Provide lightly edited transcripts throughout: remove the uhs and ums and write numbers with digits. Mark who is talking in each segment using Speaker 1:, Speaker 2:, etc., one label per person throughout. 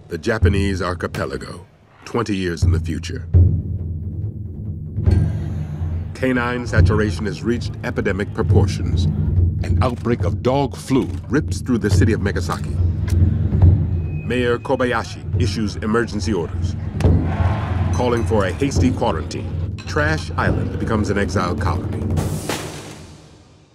Speaker 1: the Japanese archipelago, 20 years in the future. Canine saturation has reached epidemic proportions. An outbreak of dog flu rips through the city of Megasaki. Mayor Kobayashi issues emergency orders, calling for a hasty quarantine. Trash Island becomes an exile colony.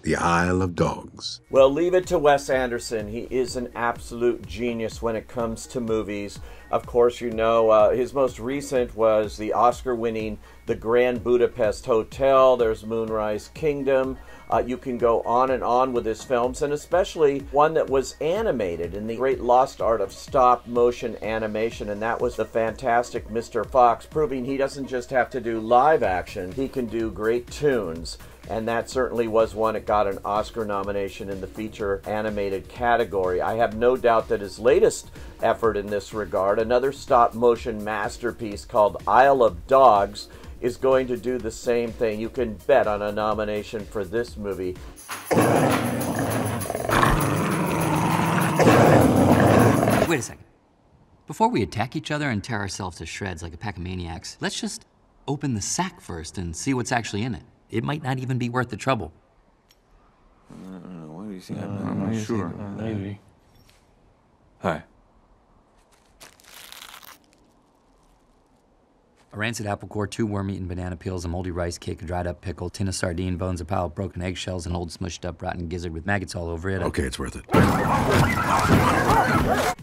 Speaker 1: The Isle of Dogs.
Speaker 2: Well, leave it to Wes Anderson. He is an absolute genius when it comes to movies. Of course, you know, his most recent was the Oscar-winning The Grand Budapest Hotel. There's Moonrise Kingdom. You can go on with his films, and especially one that was animated in the great lost art of stop-motion animation, and that was the fantastic Mr.Fox, proving he doesn't just have to do live action, he can do great tunes. And that certainly was one that got an Oscar nomination in the feature animated category. I have no doubt that his latest effort in this regard, another stop-motion masterpiece called Isle of Dogs, is going to do the same thing. You can bet on a nomination for this movie.
Speaker 3: Wait a second. Before we attack each other and tear ourselves to shreds like a pack of maniacs, let's just open the sack first and see what's actually in it. It might not even be worth the trouble.
Speaker 4: What do you think? I'm not sure.
Speaker 5: Maybe.
Speaker 4: Hi.
Speaker 3: A rancid apple core, 2 worm-eaten banana peels, a moldy rice cake, a dried-up pickle, tin of sardine bones, a pile of broken eggshells, an old smushed-up rotten gizzard with maggots all over it.
Speaker 1: Okay, it's worth it.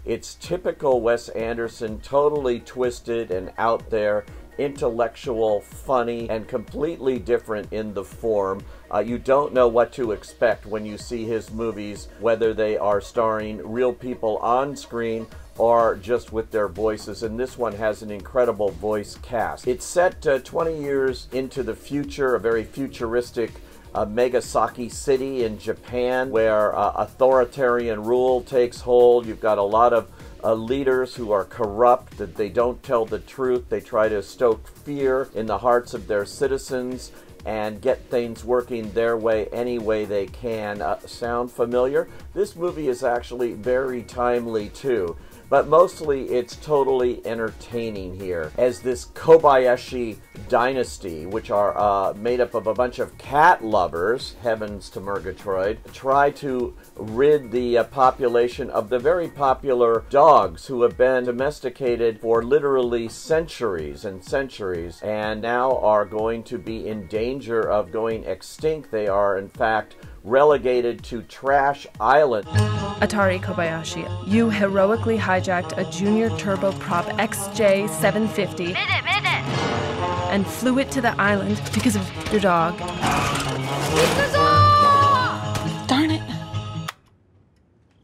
Speaker 2: It's typical Wes Anderson, totally twisted and out there, intellectual, funny, and completely different in the form. You don't know what to expect when you see his movies, whether they are starring real people on screen or just with their voices, and this one has an incredible voice cast. It's set 20 years into the future, a very futuristic Megasaki city in Japan, where authoritarian rule takes hold. You've got a lot of leaders who are corrupt, that they don't tell the truth. They try to stoke fear in the hearts of their citizens and get things working their way any way they can. Sound familiar? This movie is actually very timely too. But mostly it's totally entertaining here, as this Kobayashi dynasty, which are made up of a bunch of cat lovers, heavens to Murgatroyd, try to rid the population of the very popular dogs who have been domesticated for literally centuries and centuries, and now are going to be in danger of going extinct. They are, in fact, relegated to Trash Island.
Speaker 6: Atari Kobayashi, you heroically hijacked a junior turboprop XJ750 and flew it to the island because of your dog. Darn it.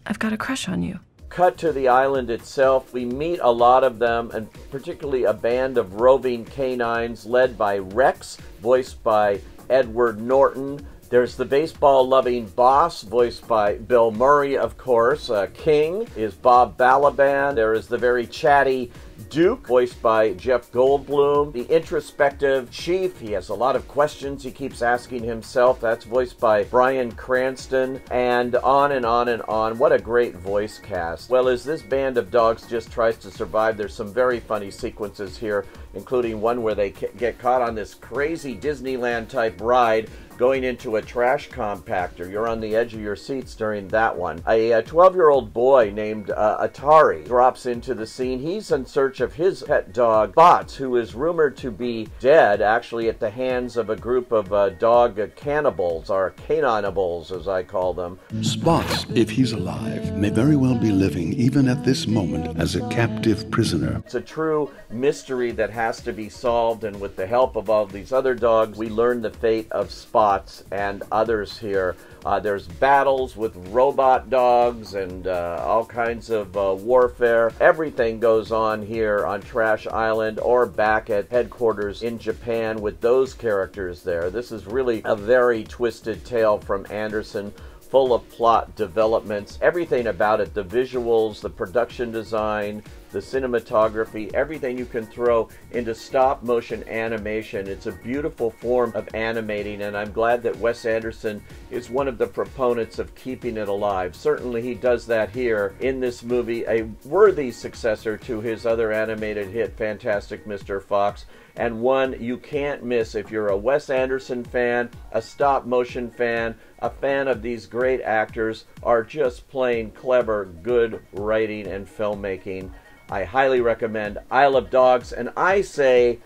Speaker 6: I've got a crush on you.
Speaker 2: Cut to the island itself. We meet a lot of them, and particularly a band of roving canines led by Rex, voiced by Edward Norton. There's the baseball-loving boss, voiced by Bill Murray, of course. King is Bob Balaban. There is the very chatty Duke, voiced by Jeff Goldblum. The introspective chief, he has a lot of questions he keeps asking himself. That's voiced by Bryan Cranston, and on and on and on. What a great voice cast. Well, as this band of dogs just tries to survive, there's some very funny sequences here, including one where they get caught on this crazy Disneyland-type ride going into a trash compactor. You're on the edge of your seats during that one. A 12-year-old boy named Atari drops into the scene. He's in search of his pet dog, Bots, who is rumored to be dead, actually at the hands of a group of dog cannibals, or caninables as I call them.
Speaker 7: Spots, if he's alive, may very well be living, even at this moment, as a captive prisoner.
Speaker 2: It's a true mystery that has to be solved, and with the help of all these other dogs, we learn the fate of Spots and others here. There's battles with robot dogs and all kinds of warfare. Everything goes on here on Trash Island or back at headquarters in Japan with those characters there. This is really a very twisted tale from Anderson, full of plot developments, everything about it, the visuals, the production design, the cinematography, everything you can throw into stop motion animation. It's a beautiful form of animating, and I'm glad that Wes Anderson is one of the proponents of keeping it alive. Certainly he does that here in this movie, a worthy successor to his other animated hit, Fantastic Mr. Fox, and one you can't miss if you're a Wes Anderson fan, a stop motion fan, a fan of these great actors, are just plain clever, good writing and filmmaking. I highly recommend Isle of Dogs, and I say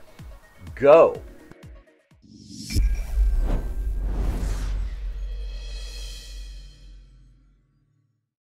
Speaker 2: go.